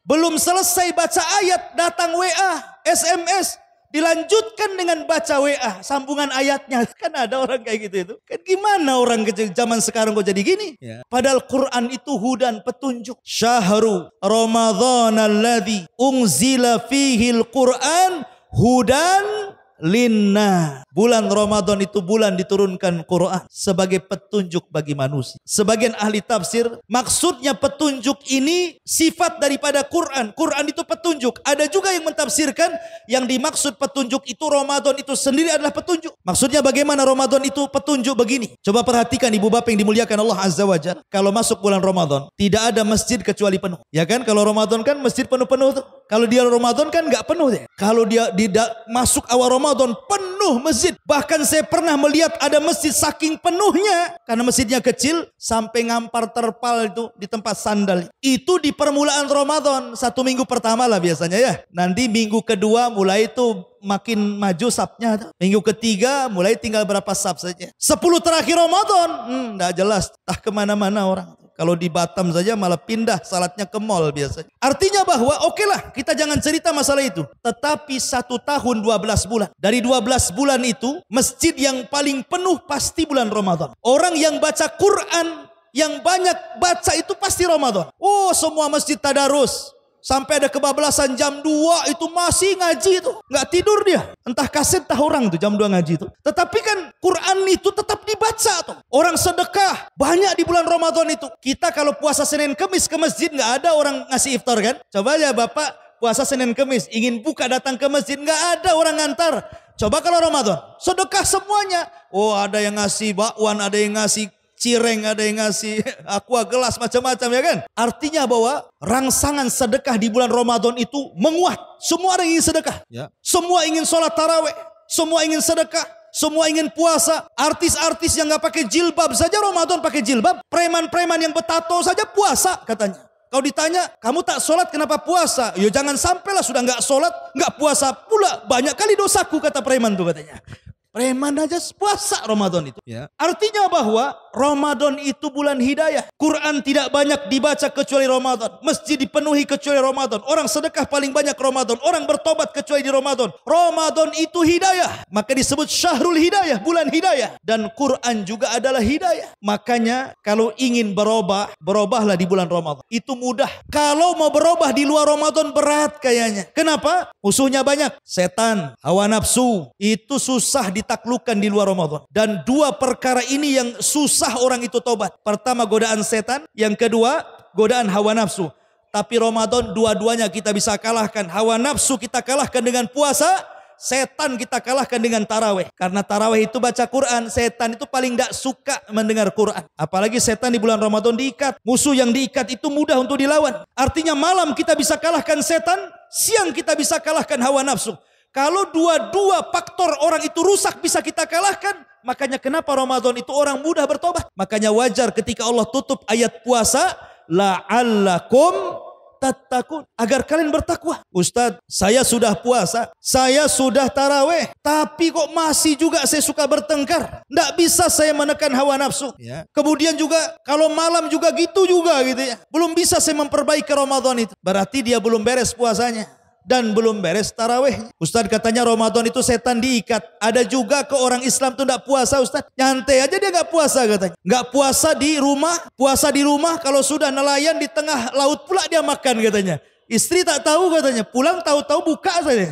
[SPEAKER 1] Belum selesai baca ayat. Datang WA, SMS. Dilanjutkan dengan baca WA, sambungan ayatnya. Kan ada orang kayak gitu itu. Kan gimana orang zaman sekarang kok jadi gini? Ya. Padahal Quran itu hudan, petunjuk. Syahru Ramadhan alladzi unzila fihil Quran hudan linna. Bulan Ramadan itu bulan diturunkan Quran sebagai petunjuk bagi manusia. Sebagian ahli tafsir maksudnya petunjuk ini sifat daripada Quran. Quran itu petunjuk. Ada juga yang mentafsirkan yang dimaksud petunjuk itu Ramadan itu sendiri adalah petunjuk. Maksudnya bagaimana Ramadan itu petunjuk begini. Coba perhatikan ibu bapak yang dimuliakan Allah Azza wa Jalla. Kalau masuk bulan Ramadan tidak ada masjid kecuali penuh. Ya kan, kalau Ramadan kan masjid penuh-penuh tuh. Kalau dia Ramadan kan nggak penuh deh. Kalau dia masuk awal Ramadan penuh masjid. Bahkan saya pernah melihat ada masjid saking penuhnya. Karena masjidnya kecil sampai ngampar terpal itu di tempat sandal. Itu di permulaan Ramadan. 1 minggu pertama lah biasanya ya. Nanti minggu kedua mulai itu makin maju sapnya. Minggu ketiga mulai tinggal berapa sap saja. 10 terakhir Ramadan. Nggak jelas. Tak kemana-mana orang. Kalau di Batam saja malah pindah salatnya ke mall biasanya. Artinya bahwa okelah kita jangan cerita masalah itu. Tetapi 1 tahun 12 bulan. Dari 12 bulan itu masjid yang paling penuh pasti bulan Ramadan. Orang yang baca Quran yang banyak baca itu pasti Ramadan. Oh semua masjid tadarus. Sampai ada kebablasan jam 2 itu masih ngaji itu. Nggak tidur dia. Entah kaset entah orang tuh jam 2 ngaji itu. Tetapi kan Quran itu tetap dibaca tuh. Orang sedekah banyak di bulan Ramadan itu. Kita kalau puasa Senin Kemis ke masjid nggak ada orang ngasih iftar kan? Coba aja Bapak puasa Senin Kemis ingin buka datang ke masjid nggak ada orang ngantar. Coba kalau Ramadan sedekah semuanya. Oh ada yang ngasih bakwan, ada yang ngasih cireng, ada yang ngasih aqua gelas macam-macam ya kan. Artinya bahwa rangsangan sedekah di bulan Ramadan itu menguat. Semua orang ingin sedekah. Ya. Semua ingin sholat taraweh. Semua ingin sedekah. Semua ingin puasa. Artis-artis yang gak pakai jilbab saja Ramadan pakai jilbab. Preman-preman yang bertato saja puasa katanya. Kalau ditanya, kamu tak sholat kenapa puasa? Ya jangan sampailah sudah gak sholat, gak puasa pula. Banyak kali dosaku kata preman tuh katanya. Preman aja puasa Ramadan itu. Ya. Artinya bahwa Ramadan itu bulan hidayah. Quran tidak banyak dibaca kecuali Ramadan. Masjid dipenuhi kecuali Ramadan. Orang sedekah paling banyak Ramadan. Orang bertobat kecuali di Ramadan. Ramadan itu hidayah. Maka disebut syahrul hidayah, bulan hidayah. Dan Quran juga adalah hidayah. Makanya kalau ingin berubah, berubahlah di bulan Ramadan. Itu mudah. Kalau mau berubah di luar Ramadan berat kayaknya. Kenapa? Musuhnya banyak. Setan, hawa nafsu. Itu susah ditaklukkan di luar Ramadan. Dan dua perkara ini yang susah orang itu tobat. Pertama godaan setan, yang kedua godaan hawa nafsu. Tapi Ramadan dua-duanya kita bisa kalahkan. Hawa nafsu kita kalahkan dengan puasa, setan kita kalahkan dengan taraweh. Karena taraweh itu baca Quran, setan itu paling tidak suka mendengar Quran. Apalagi setan di bulan Ramadan diikat. Musuh yang diikat itu mudah untuk dilawan. Artinya malam kita bisa kalahkan setan, siang kita bisa kalahkan hawa nafsu. Kalau dua-dua faktor orang itu rusak bisa kita kalahkan, makanya kenapa Ramadan itu orang mudah bertobat. Makanya wajar ketika Allah tutup ayat puasa, la'allakum tattaqun, agar kalian bertakwa. Ustadz, saya sudah puasa, saya sudah taraweh, tapi kok masih juga saya suka bertengkar. Tidak bisa saya menekan hawa nafsu. Ya. Kemudian juga kalau malam juga gitu ya. Belum bisa saya memperbaiki Ramadan itu. Berarti dia belum beres puasanya. Dan belum beres taraweh. Ustadz katanya Ramadan itu setan diikat. Ada juga ke orang Islam tuh tidak puasa Ustadz. Nyantai aja dia gak puasa katanya. Gak puasa di rumah. Puasa di rumah kalau sudah nelayan di tengah laut pula dia makan katanya. Istri tak tahu katanya. Pulang tahu-tahu buka saja.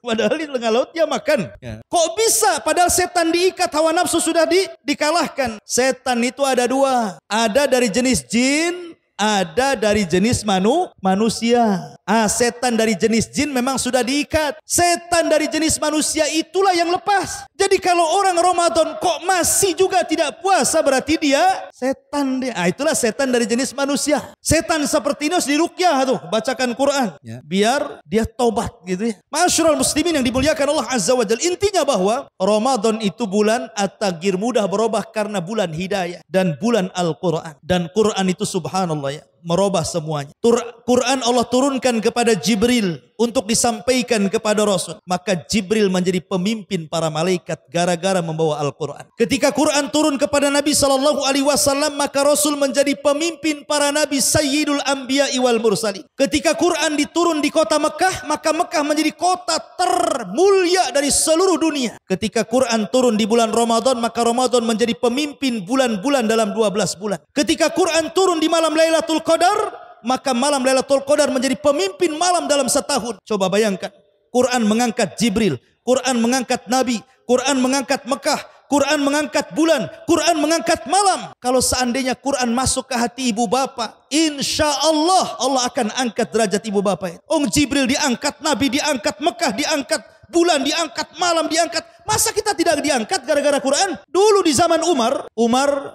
[SPEAKER 1] Padahal di tengah laut dia makan. Ya. Kok bisa? Padahal setan diikat, hawa nafsu sudah dikalahkan. Setan itu ada dua. Ada dari jenis jin. Ada dari jenis manusia. Setan dari jenis jin memang sudah diikat. Setan dari jenis manusia itulah yang lepas. Jadi kalau orang Ramadan kok masih juga tidak puasa, berarti dia setan dia. Itulah setan dari jenis manusia. Setan seperti ini harus diruqyah tuh, bacakan Quran ya, biar dia tobat gitu ya. Ma'asyiral muslimin yang dimuliakan Allah Azza wa Jalla. Intinya bahwa Ramadan itu bulan at-taghyir, mudah berubah karena bulan hidayah dan bulan Al-Quran. Dan Quran itu subhanallah ya, merubah semuanya. Quran Allah turunkan kepada Jibril untuk disampaikan kepada Rasul. Maka Jibril menjadi pemimpin para malaikat gara-gara membawa Al-Quran. Ketika Quran turun kepada Nabi SAW, maka Rasul menjadi pemimpin para Nabi Sayyidul Anbiya wal Mursalin. Ketika Quran diturun di kota Mekah, maka Mekah menjadi kota termulia dari seluruh dunia. Ketika Quran turun di bulan Ramadan, maka Ramadan menjadi pemimpin bulan-bulan dalam 12 bulan. Ketika Quran turun di malam Lailatul Qadar, maka malam Lailatul Qadar menjadi pemimpin malam dalam setahun. Coba bayangkan, Quran mengangkat Jibril, Quran mengangkat Nabi, Quran mengangkat Mekah, Quran mengangkat bulan, Quran mengangkat malam. Kalau seandainya Quran masuk ke hati ibu bapak, insya Allah Allah akan angkat derajat ibu bapak. Jibril diangkat, Nabi diangkat, Mekah diangkat, bulan diangkat, malam diangkat. Masa kita tidak diangkat gara-gara Quran? Dulu di zaman Umar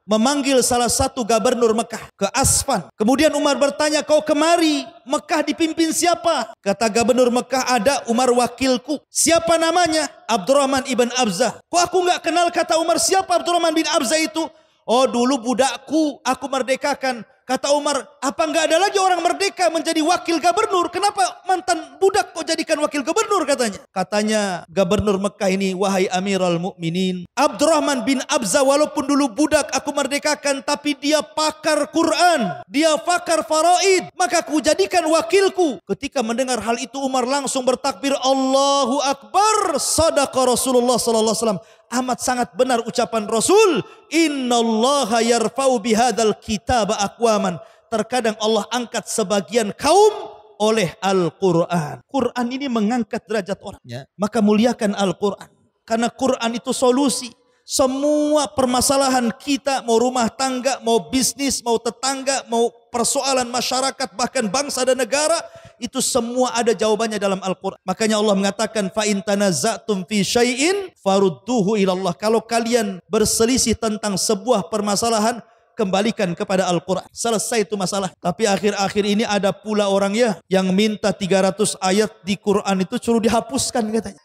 [SPEAKER 1] memanggil salah satu gubernur Mekah ke Asfan. Kemudian Umar bertanya, kau kemari, Mekah dipimpin siapa? Kata gubernur Mekah, ada Umar wakilku. Siapa namanya? Abdurrahman ibn Abzah. Kok aku nggak kenal? Kata Umar, siapa Abdurrahman bin Abzah itu? Oh dulu budakku, aku merdekakan. Kata Umar, apa nggak ada lagi orang merdeka menjadi wakil gubernur? Kenapa mantan budak kok jadikan wakil gubernur katanya? Katanya gubernur Mekah ini, wahai Amirul Mukminin, Abdurrahman bin Abzah walaupun dulu budak aku merdekakan, tapi dia pakar Quran, dia pakar faraid, maka aku jadikan wakilku. Ketika mendengar hal itu Umar langsung bertakbir, Allahu Akbar, sadaqa Rasulullah sallallahu alaihi wasallam. Amat sangat benar ucapan Rasul, innallaha yarfa'u bihadzal kitaba aqwaman. Terkadang Allah angkat sebagian kaum oleh Al-Quran. Quran ini mengangkat derajat orang. Ya. Maka muliakan Al-Quran. Karena Quran itu solusi. Semua permasalahan kita, mau rumah tangga, mau bisnis, mau tetangga, mau persoalan masyarakat, bahkan bangsa dan negara, itu semua ada jawabannya dalam Al-Quran. Makanya Allah mengatakan, fa in tanaza'tum fi syai'in farudduhu ilallah. Kalau kalian berselisih tentang sebuah permasalahan, kembalikan kepada Al-Quran. Selesai itu masalah. Tapi akhir-akhir ini ada pula orang ya yang minta 300 ayat di Quran itu suruh dihapuskan katanya.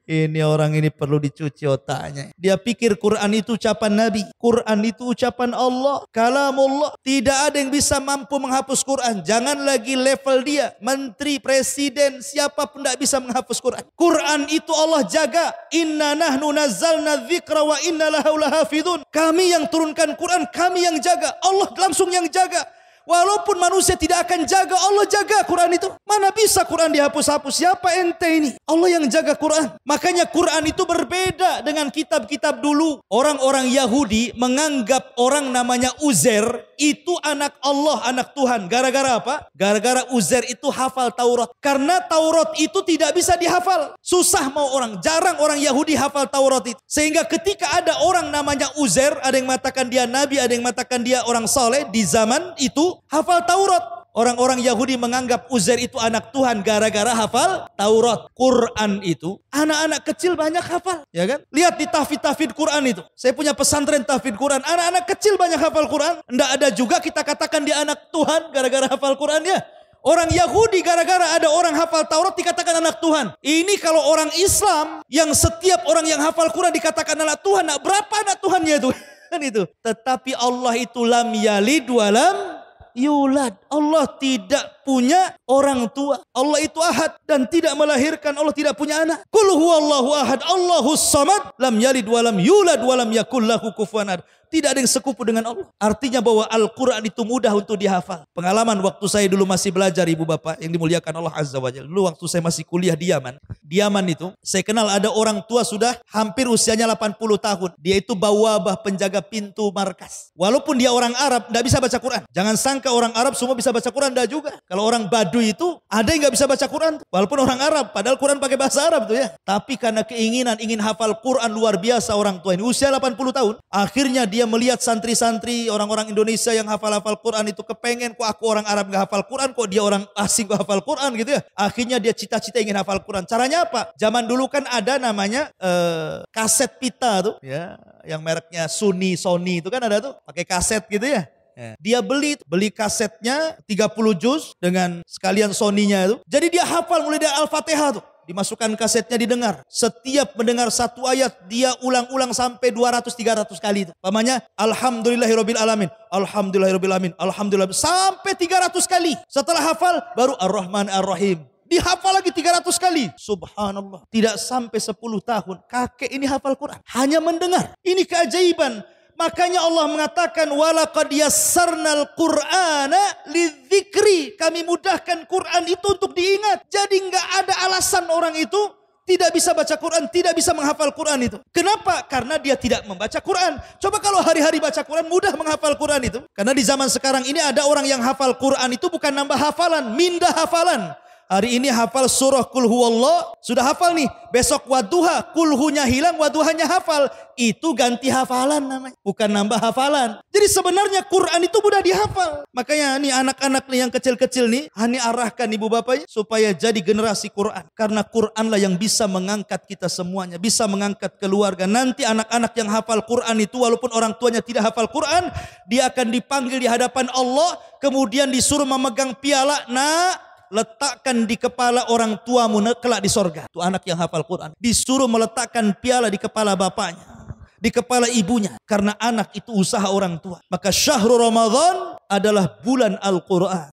[SPEAKER 1] Ini orang ini perlu dicuci otaknya. Dia pikir Quran itu ucapan Nabi. Quran itu ucapan Allah. Kalamullah. Tidak ada yang bisa mampu menghapus Quran. Jangan lagi level dia. Menteri, presiden, siapapun tidak bisa menghapus Quran. Quran itu Allah jaga. Inna nahnu nazzalna dzikra wa inna lahu lahafidun. Kami yang turunkan Quran, kami yang jaga. Allah langsung yang jaga. Walaupun manusia tidak akan jaga, Allah jaga Quran itu. Mana bisa Quran dihapus-hapus? Siapa ente ini? Allah yang jaga Quran. Makanya Quran itu berbeda dengan kitab-kitab dulu. Orang-orang Yahudi menganggap orang namanya Uzair itu anak Allah, anak Tuhan. Gara-gara apa? Gara-gara Uzair itu hafal Taurat. Karena Taurat itu tidak bisa dihafal. Susah mau orang. Jarang orang Yahudi hafal Taurat itu. Sehingga ketika ada orang namanya Uzair, ada yang mengatakan dia Nabi, ada yang mengatakan dia orang saleh di zaman itu, hafal Taurat. Orang-orang Yahudi menganggap Uzair itu anak Tuhan gara-gara hafal Taurat. Quran itu anak-anak kecil banyak hafal, ya kan? Lihat di tahfidz Quran itu. Saya punya pesantren tahfidz Quran. Anak-anak kecil banyak hafal Quran. Enggak ada juga kita katakan dia anak Tuhan gara-gara hafal Quran ya. Orang Yahudi gara-gara ada orang hafal Taurat dikatakan anak Tuhan. Ini kalau orang Islam yang setiap orang yang hafal Quran dikatakan anak Tuhan, nah berapa anak Tuhannya itu? Kan itu. Tetapi Allah itu lam yalid walam yulad. Allah tidak punya orang tua. Allah itu ahad dan tidak melahirkan. Allah tidak punya anak. Qul huwallahu ahad, Allahus samad, lam yalid walam yulad walam yakul lahu kufuwan ahad. Tidak ada yang sekupu dengan Allah. Artinya bahwa Al-Quran itu mudah untuk dihafal. Pengalaman waktu saya dulu masih belajar, ibu bapak yang dimuliakan Allah Azza wa Jalla. Dulu waktu saya masih kuliah di Yaman. Di Yaman itu saya kenal ada orang tua sudah hampir usianya 80 tahun. Dia itu bawabah, penjaga pintu markas. Walaupun dia orang Arab, tidak bisa baca Quran. Jangan sangka orang Arab semua bisa baca Quran, tidak juga. Kalau orang Baduy itu ada yang tidak bisa baca Quran. Walaupun orang Arab, padahal Quran pakai bahasa Arab tuh ya. Tapi karena keinginan ingin hafal Quran luar biasa orang tua ini. Usia 80 tahun. Akhirnya dia melihat santri-santri orang-orang Indonesia yang hafal-hafal Quran itu kepengen, kok aku orang Arab gak hafal Quran, kok dia orang asing gak hafal Quran gitu ya. Akhirnya dia cita-cita ingin hafal Quran. Caranya apa? Zaman dulu kan ada namanya kaset pita tuh ya, yang mereknya Sony itu kan ada tuh, pakai kaset gitu ya. Dia beli kasetnya 30 juz dengan sekalian Sony-nya itu. Jadi dia hafal mulai dari Al-Fatihah tuh. Dimasukkan kasetnya didengar. Setiap mendengar satu ayat dia ulang-ulang sampai 200-300 kali itu. Pamannya Alhamdulillahirabbil alamin. Alhamdulillahirabbil alamin. Alhamdulillah sampai 300 kali. Setelah hafal baru Ar-Rahman Ar-Rahim. Dihafal lagi 300 kali. Subhanallah. Tidak sampai 10 tahun kakek ini hafal Quran. Hanya mendengar. Ini keajaiban. Makanya Allah mengatakan walaqad yassarnal Qur'ana lidzikri. Kami mudahkan Quran itu untuk diingat. Jadi enggak ada alasan orang itu tidak bisa baca Quran, tidak bisa menghafal Quran itu. Kenapa? Karena dia tidak membaca Quran. Coba kalau hari-hari baca Quran mudah menghafal Quran itu. Karena di zaman sekarang ini ada orang yang hafal Quran itu bukan nambah hafalan, mindah hafalan. Hari ini hafal surah Qul Huwallah, sudah hafal nih. Besok Wadduha, Qulhunya hilang, Wadduhanya hafal. Itu ganti hafalan namanya, bukan nambah hafalan. Jadi sebenarnya Quran itu mudah dihafal. Makanya nih anak-anak nih yang kecil-kecil nih, Hani arahkan ibu bapaknya supaya jadi generasi Quran. Karena Quranlah yang bisa mengangkat kita semuanya, bisa mengangkat keluarga. Nanti anak-anak yang hafal Quran itu walaupun orang tuanya tidak hafal Quran, dia akan dipanggil di hadapan Allah, kemudian disuruh memegang piala. Letakkan di kepala orang tuamu kelak di sorga. Itu anak yang hafal Quran. Disuruh meletakkan piala di kepala bapaknya, di kepala ibunya. Karena anak itu usaha orang tua. Maka syahrul Ramadan adalah bulan Al-Quran.